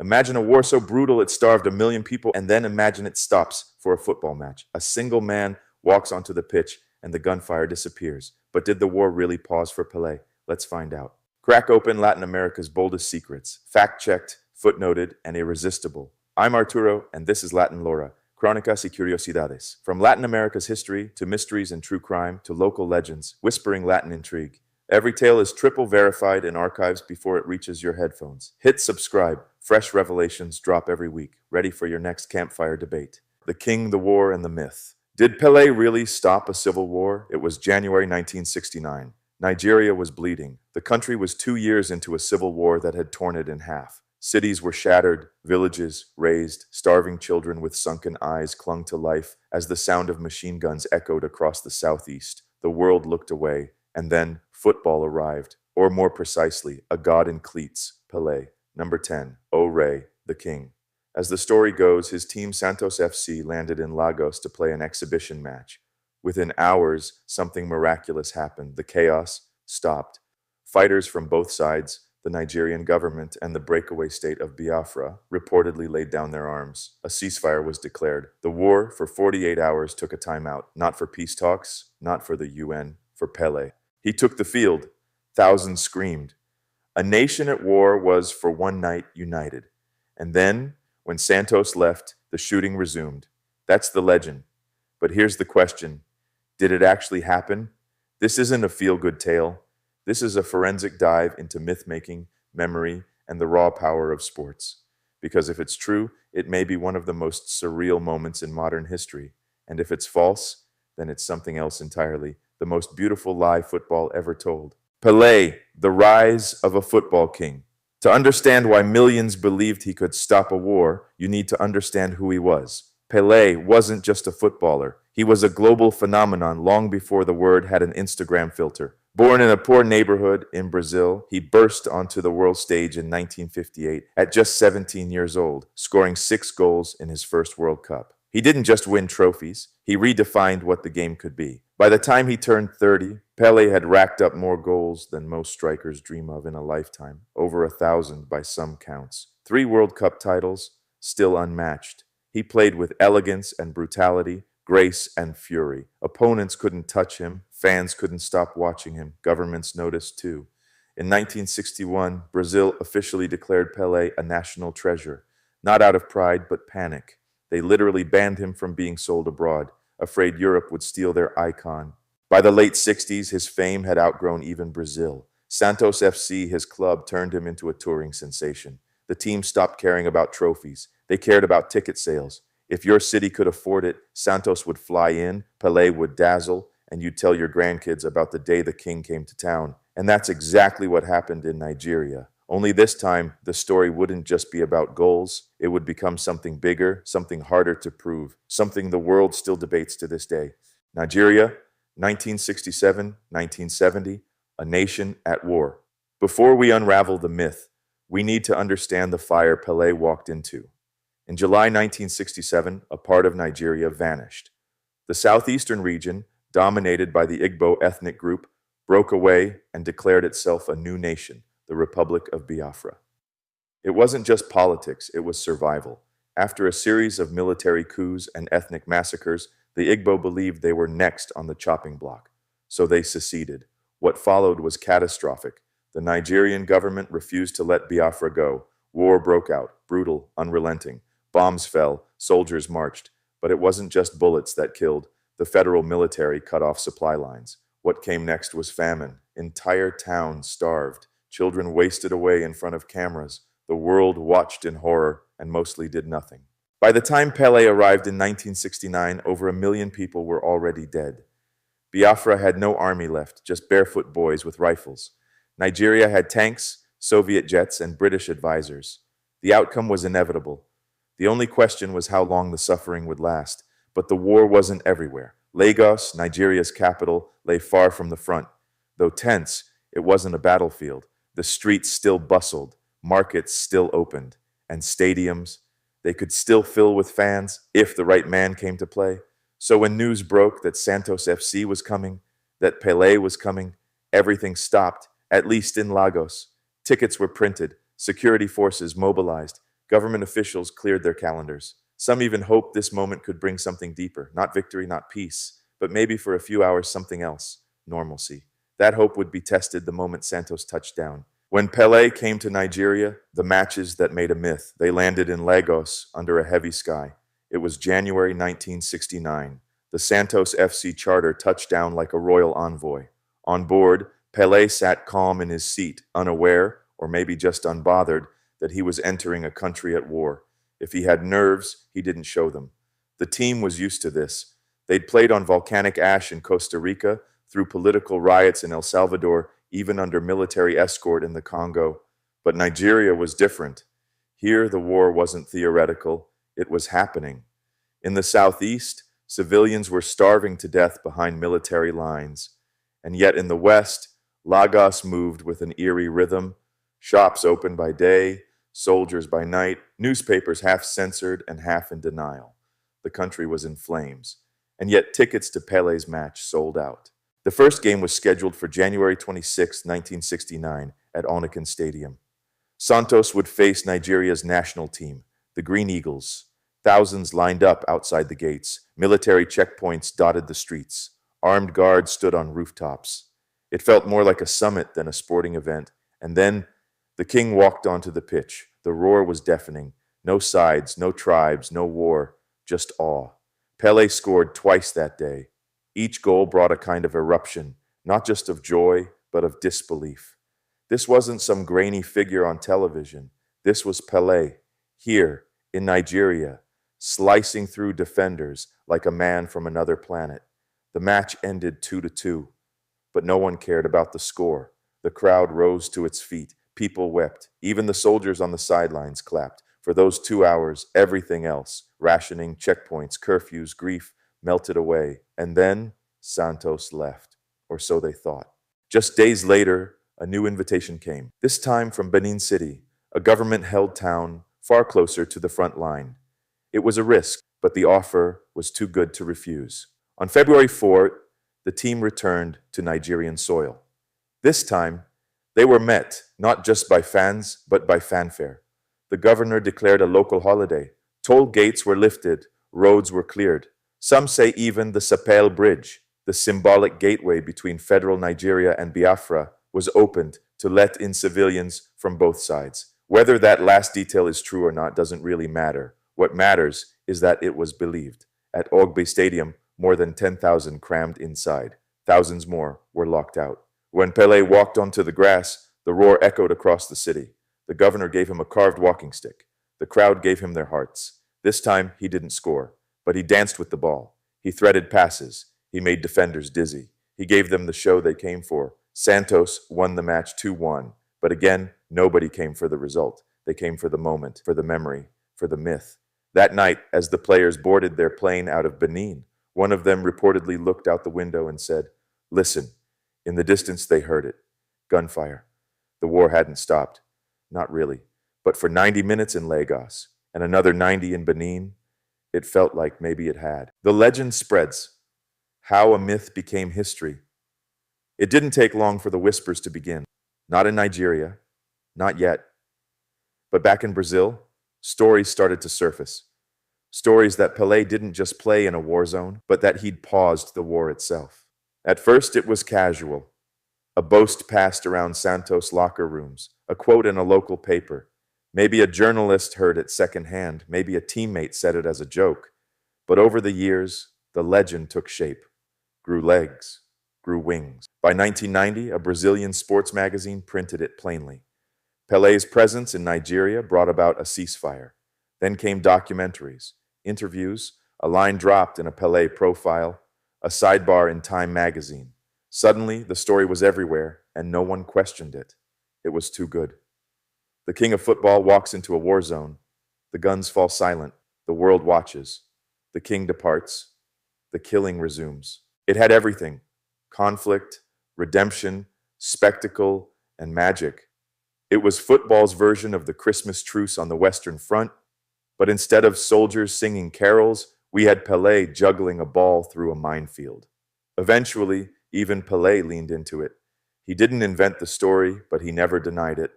Imagine a war so brutal it starved 1 million people, and then imagine it stops for a football match. A single man walks onto the pitch and the gunfire disappears. But did the war really pause for Pelé? Let's find out. Crack open Latin America's boldest secrets. Fact-checked, footnoted, and irresistible. I'm Arturo, and this is LatinLora, Crónicas y Curiosidades. From Latin America's history to mysteries and true crime to local legends, whispering Latin intrigue. Every tale is triple verified in archives before it reaches your headphones. Hit subscribe. Fresh revelations drop every week, ready for your next campfire debate. The king, the war, and the myth. Did Pelé really stop a civil war? It was January 1969. Nigeria was bleeding. The country was 2 years into a civil war that had torn it in half. Cities were shattered, villages razed, starving children with sunken eyes clung to life as the sound of machine guns echoed across the southeast. The world looked away, and then football arrived, or more precisely, a god in cleats, Pelé. Number 10, O Rey, the king. As the story goes, his team Santos FC landed in Lagos to play an exhibition match. Within hours, something miraculous happened. The chaos stopped. Fighters from both sides, the Nigerian government and the breakaway state of Biafra, reportedly laid down their arms. A ceasefire was declared. The war for 48 hours took a timeout, not for peace talks, not for the UN, for Pelé. He took the field. Thousands screamed. A nation at war was for one night united. And then, when Santos left, the shooting resumed. That's the legend. But here's the question. Did it actually happen? This isn't a feel-good tale. This is a forensic dive into myth-making, memory, and the raw power of sports. Because if it's true, it may be one of the most surreal moments in modern history. And if it's false, then it's something else entirely. The most beautiful lie football ever told. Pelé, the rise of a football king. To understand why millions believed he could stop a war, you need to understand who he was. Pelé wasn't just a footballer. He was a global phenomenon long before the word had an Instagram filter. Born in a poor neighborhood in Brazil, he burst onto the world stage in 1958 at just 17 years old, scoring 6 goals in his first World Cup. He didn't just win trophies, he redefined what the game could be. By the time he turned 30, Pelé had racked up more goals than most strikers dream of in a lifetime, over 1,000 by some counts. 3 World Cup titles, still unmatched. He played with elegance and brutality, grace and fury. Opponents couldn't touch him, fans couldn't stop watching him, governments noticed too. In 1961, Brazil officially declared Pelé a national treasure, not out of pride but panic. They literally banned him from being sold abroad, afraid Europe would steal their icon. By the late 60s, his fame had outgrown even Brazil. Santos FC, his club, turned him into a touring sensation. The team stopped caring about trophies. They cared about ticket sales. If your city could afford it, Santos would fly in, Pelé would dazzle, and you'd tell your grandkids about the day the king came to town. And that's exactly what happened in Nigeria. Only this time, the story wouldn't just be about goals. It would become something bigger, something harder to prove, something the world still debates to this day. Nigeria, 1967, 1970, a nation at war. Before we unravel the myth, we need to understand the fire Pelé walked into. In July 1967, a part of Nigeria vanished. The southeastern region, dominated by the Igbo ethnic group, broke away and declared itself a new nation, the Republic of Biafra. It wasn't just politics, it was survival. After a series of military coups and ethnic massacres, the Igbo believed they were next on the chopping block. So they seceded. What followed was catastrophic. The Nigerian government refused to let Biafra go. War broke out, brutal, unrelenting. Bombs fell, soldiers marched. But it wasn't just bullets that killed. The federal military cut off supply lines. What came next was famine. Entire towns starved. Children wasted away in front of cameras. The world watched in horror and mostly did nothing. By the time Pelé arrived in 1969, over 1 million people were already dead. Biafra had no army left, just barefoot boys with rifles. Nigeria had tanks, Soviet jets, and British advisors. The outcome was inevitable. The only question was how long the suffering would last. But the war wasn't everywhere. Lagos, Nigeria's capital, lay far from the front. Though tense, it wasn't a battlefield. The streets still bustled, markets still opened, and stadiums, they could still fill with fans if the right man came to play. So when news broke that Santos FC was coming, that Pelé was coming, everything stopped, at least in Lagos. Tickets were printed, security forces mobilized. Government officials cleared their calendars. Some even hoped this moment could bring something deeper, not victory, not peace, but maybe for a few hours something else, normalcy. That hope would be tested the moment Santos touched down. When Pelé came to Nigeria, the matches that made a myth, they landed in Lagos under a heavy sky. It was January 1969. The Santos FC charter touched down like a royal envoy. On board, Pelé sat calm in his seat, unaware, or maybe just unbothered, that he was entering a country at war. If he had nerves, he didn't show them. The team was used to this. They'd played on volcanic ash in Costa Rica, through political riots in El Salvador, even under military escort in the Congo. But Nigeria was different. Here, the war wasn't theoretical, it was happening. In the southeast, civilians were starving to death behind military lines. And yet in the west, Lagos moved with an eerie rhythm. Shops open by day, soldiers by night, newspapers half censored and half in denial. The country was in flames. And yet tickets to Pelé's match sold out. The first game was scheduled for January 26, 1969, at Oniken Stadium. Santos would face Nigeria's national team, the Green Eagles. Thousands lined up outside the gates. Military checkpoints dotted the streets. Armed guards stood on rooftops. It felt more like a summit than a sporting event. And then the king walked onto the pitch. The roar was deafening. No sides, no tribes, no war, just awe. Pelé scored twice that day. Each goal brought a kind of eruption, not just of joy, but of disbelief. This wasn't some grainy figure on television. This was Pelé, here, in Nigeria, slicing through defenders like a man from another planet. The match ended 2-2, but no one cared about the score. The crowd rose to its feet. People wept. Even the soldiers on the sidelines clapped. For those 2 hours, everything else, rationing, checkpoints, curfews, grief, melted away. And then Santos left, or so they thought. Just days later, a new invitation came, this time from Benin City, a government-held town far closer to the front line. It was a risk, but the offer was too good to refuse. On February 4th, the team returned to Nigerian soil. This time, they were met not just by fans, but by fanfare. The governor declared a local holiday. Toll gates were lifted, roads were cleared. Some say even the Sapele Bridge, the symbolic gateway between federal Nigeria and Biafra, was opened to let in civilians from both sides. Whether that last detail is true or not doesn't really matter. What matters is that it was believed. At Ogbe Stadium, more than 10,000 crammed inside. Thousands more were locked out. When Pelé walked onto the grass, the roar echoed across the city. The governor gave him a carved walking stick. The crowd gave him their hearts. This time, he didn't score, but he danced with the ball. He threaded passes. He made defenders dizzy. He gave them the show they came for. Santos won the match 2-1. But again, nobody came for the result. They came for the moment, for the memory, for the myth. That night, as the players boarded their plane out of Benin, one of them reportedly looked out the window and said, "Listen." In the distance, they heard it. Gunfire. The war hadn't stopped. Not really. But for 90 minutes in Lagos, and another 90 in Benin, it felt like maybe it had. The legend spreads. How a myth became history. It didn't take long for the whispers to begin. Not in Nigeria. Not yet. But back in Brazil, stories started to surface. Stories that Pelé didn't just play in a war zone, but that he'd paused the war itself. At first, it was casual. A boast passed around Santos' locker rooms, a quote in a local paper. Maybe a journalist heard it secondhand, maybe a teammate said it as a joke. But over the years, the legend took shape, grew legs, grew wings. By 1990, a Brazilian sports magazine printed it plainly. Pelé's presence in Nigeria brought about a ceasefire. Then came documentaries, interviews, a line dropped in a Pelé profile, a sidebar in Time magazine. Suddenly, the story was everywhere, and no one questioned it. It was too good. The king of football walks into a war zone. The guns fall silent. The world watches. The king departs. The killing resumes. It had everything: conflict, redemption, spectacle, and magic. It was football's version of the Christmas truce on the Western Front, but instead of soldiers singing carols, we had Pelé juggling a ball through a minefield. Eventually, even Pelé leaned into it. He didn't invent the story, but he never denied it.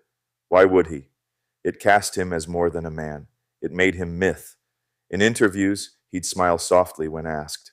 Why would he? It cast him as more than a man. It made him myth. In interviews, he'd smile softly when asked.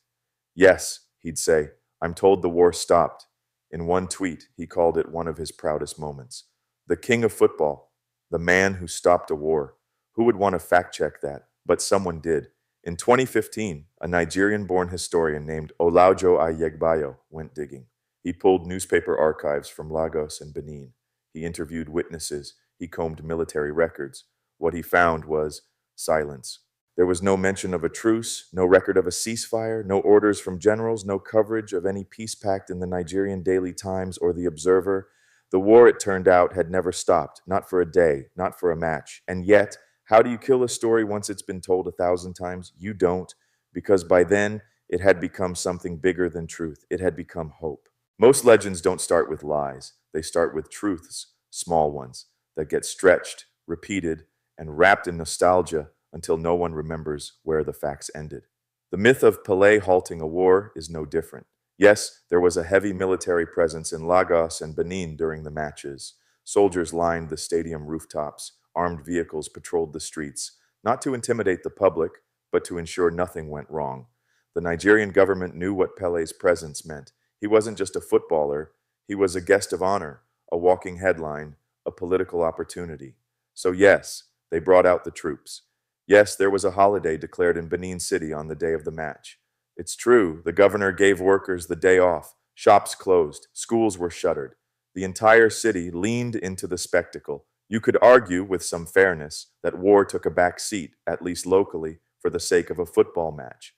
Yes, he'd say, I'm told the war stopped. In one tweet, he called it one of his proudest moments. The king of football, the man who stopped a war. Who would want to fact check that? But someone did. In 2015, a Nigerian-born historian named Olajo Ayegbayo went digging. He pulled newspaper archives from Lagos and Benin. He interviewed witnesses. He combed military records. What he found was silence. There was no mention of a truce, no record of a ceasefire, no orders from generals, no coverage of any peace pact in the Nigerian Daily Times or The Observer. The war, it turned out, had never stopped, not for a day, not for a match. And yet, how do you kill a story once it's been told 1,000 times? You don't, because by then, it had become something bigger than truth. It had become hope. Most legends don't start with lies. They start with truths, small ones, that get stretched, repeated, and wrapped in nostalgia until no one remembers where the facts ended. The myth of Pelé halting a war is no different. Yes, there was a heavy military presence in Lagos and Benin during the matches. Soldiers lined the stadium rooftops. Armed vehicles patrolled the streets, not to intimidate the public, but to ensure nothing went wrong. The Nigerian government knew what Pelé's presence meant. He wasn't just a footballer, he was a guest of honor, a walking headline, a political opportunity. So yes, they brought out the troops. Yes, there was a holiday declared in Benin City on the day of the match. It's true, the governor gave workers the day off, shops closed, schools were shuttered. The entire city leaned into the spectacle. You could argue, with some fairness, that war took a back seat, at least locally, for the sake of a football match.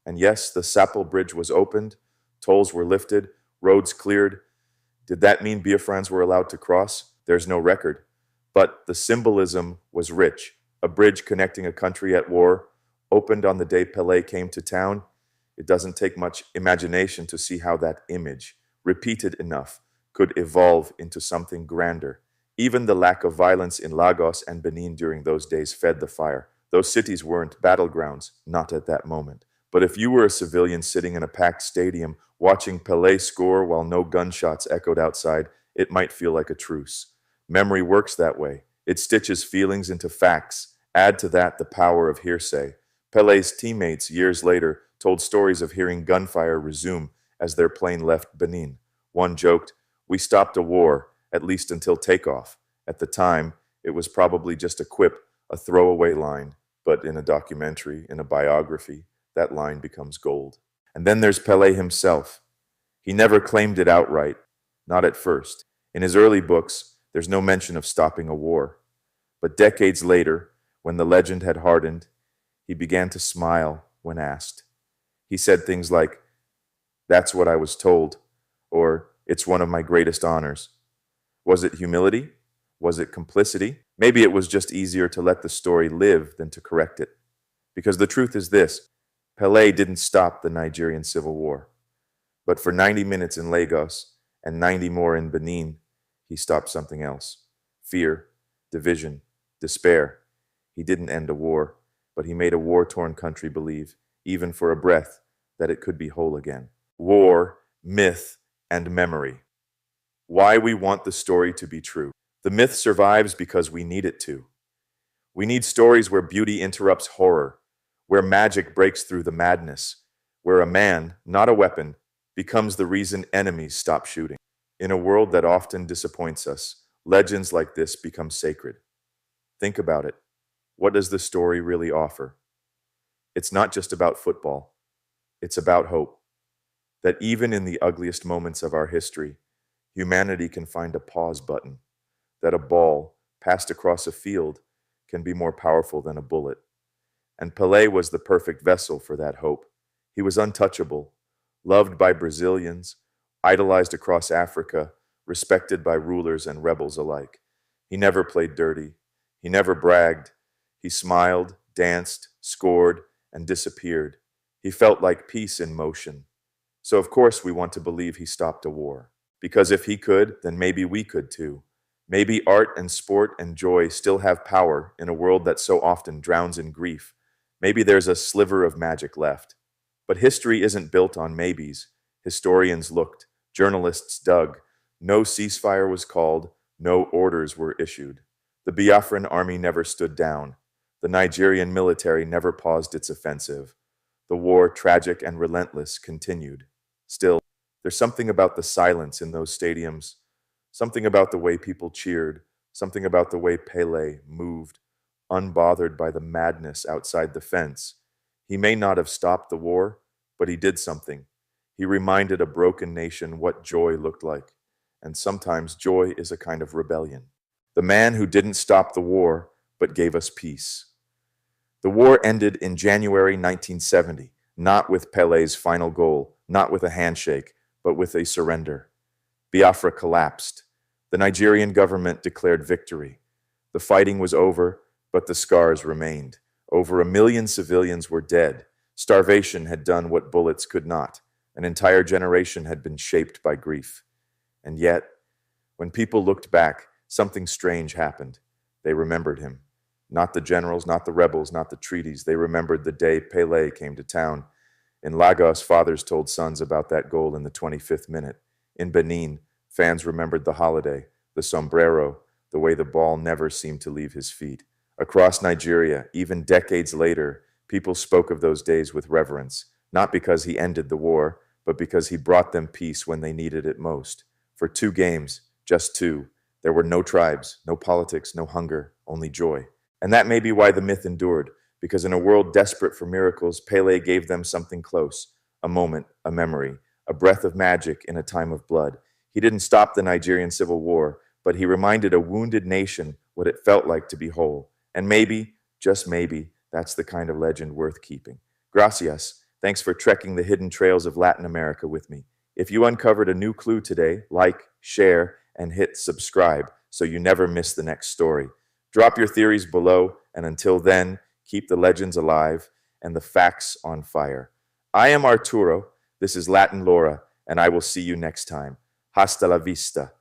And yes, the Sapele Bridge was opened, tolls were lifted, roads cleared. Did that mean Biafrans were allowed to cross? There's no record. But the symbolism was rich. A bridge connecting a country at war, opened on the day Pelé came to town. It doesn't take much imagination to see how that image, repeated enough, could evolve into something grander. Even the lack of violence in Lagos and Benin during those days fed the fire. Those cities weren't battlegrounds, not at that moment. But if you were a civilian sitting in a packed stadium, watching Pelé score while no gunshots echoed outside, it might feel like a truce. Memory works that way. It stitches feelings into facts. Add to that the power of hearsay. Pelé's teammates, years later, told stories of hearing gunfire resume as their plane left Benin. One joked, "We stopped a war, at least until takeoff." At the time, it was probably just a quip, a throwaway line. But in a documentary, in a biography, that line becomes gold. And then there's Pelé himself. He never claimed it outright, not at first. In his early books, there's no mention of stopping a war. But decades later, when the legend had hardened, he began to smile when asked. He said things like, "That's what I was told," or "It's one of my greatest honors." Was it humility? Was it complicity? Maybe it was just easier to let the story live than to correct it. Because the truth is this, Pelé didn't stop the Nigerian Civil War. But for 90 minutes in Lagos and 90 more in Benin, he stopped something else. Fear, division, despair. He didn't end a war, but he made a war-torn country believe, even for a breath, that it could be whole again. War, myth, and memory. Why we want the story to be true. The myth survives because we need it to. We need stories where beauty interrupts horror, where magic breaks through the madness, where a man, not a weapon, becomes the reason enemies stop shooting. In a world that often disappoints us, legends like this become sacred. Think about it. What does the story really offer? It's not just about football. It's about hope. That even in the ugliest moments of our history, humanity can find a pause button. That a ball, passed across a field, can be more powerful than a bullet. And Pelé was the perfect vessel for that hope. He was untouchable, loved by Brazilians, idolized across Africa, respected by rulers and rebels alike. He never played dirty. He never bragged. He smiled, danced, scored, and disappeared. He felt like peace in motion. So of course we want to believe he stopped a war. Because if he could, then maybe we could too. Maybe art and sport and joy still have power in a world that so often drowns in grief. Maybe there's a sliver of magic left. But history isn't built on maybes. Historians looked, journalists dug. No ceasefire was called, no orders were issued. The Biafran army never stood down. The Nigerian military never paused its offensive. The war, tragic and relentless, continued. Still, there's something about the silence in those stadiums, something about the way people cheered, something about the way Pelé moved, unbothered by the madness outside the fence. He may not have stopped the war, but he did something. He reminded a broken nation what joy looked like. And sometimes joy is a kind of rebellion. The man who didn't stop the war, but gave us peace. The war ended in January 1970, not with Pelé's final goal, not with a handshake, but with a surrender. Biafra collapsed. The Nigerian government declared victory. The fighting was over, but the scars remained. Over 1 million civilians were dead. Starvation had done what bullets could not. An entire generation had been shaped by grief. And yet, when people looked back, something strange happened. They remembered him. Not the generals, not the rebels, not the treaties. They remembered the day Pelé came to town. In Lagos, fathers told sons about that goal in the 25th minute. In Benin, fans remembered the holiday, the sombrero, the way the ball never seemed to leave his feet. Across Nigeria, even decades later, people spoke of those days with reverence, not because he ended the war, but because he brought them peace when they needed it most. For 2 games, just 2, there were no tribes, no politics, no hunger, only joy. And that may be why the myth endured, because in a world desperate for miracles, Pelé gave them something close, a moment, a memory, a breath of magic in a time of blood. He didn't stop the Nigerian Civil War, but he reminded a wounded nation what it felt like to be whole. And maybe, just maybe, that's the kind of legend worth keeping. Gracias. Thanks for trekking the hidden trails of Latin America with me. If you uncovered a new clue today, like, share, and hit subscribe so you never miss the next story. Drop your theories below, and until then, keep the legends alive and the facts on fire. I am Arturo, this is LatinLora, and I will see you next time. Hasta la vista.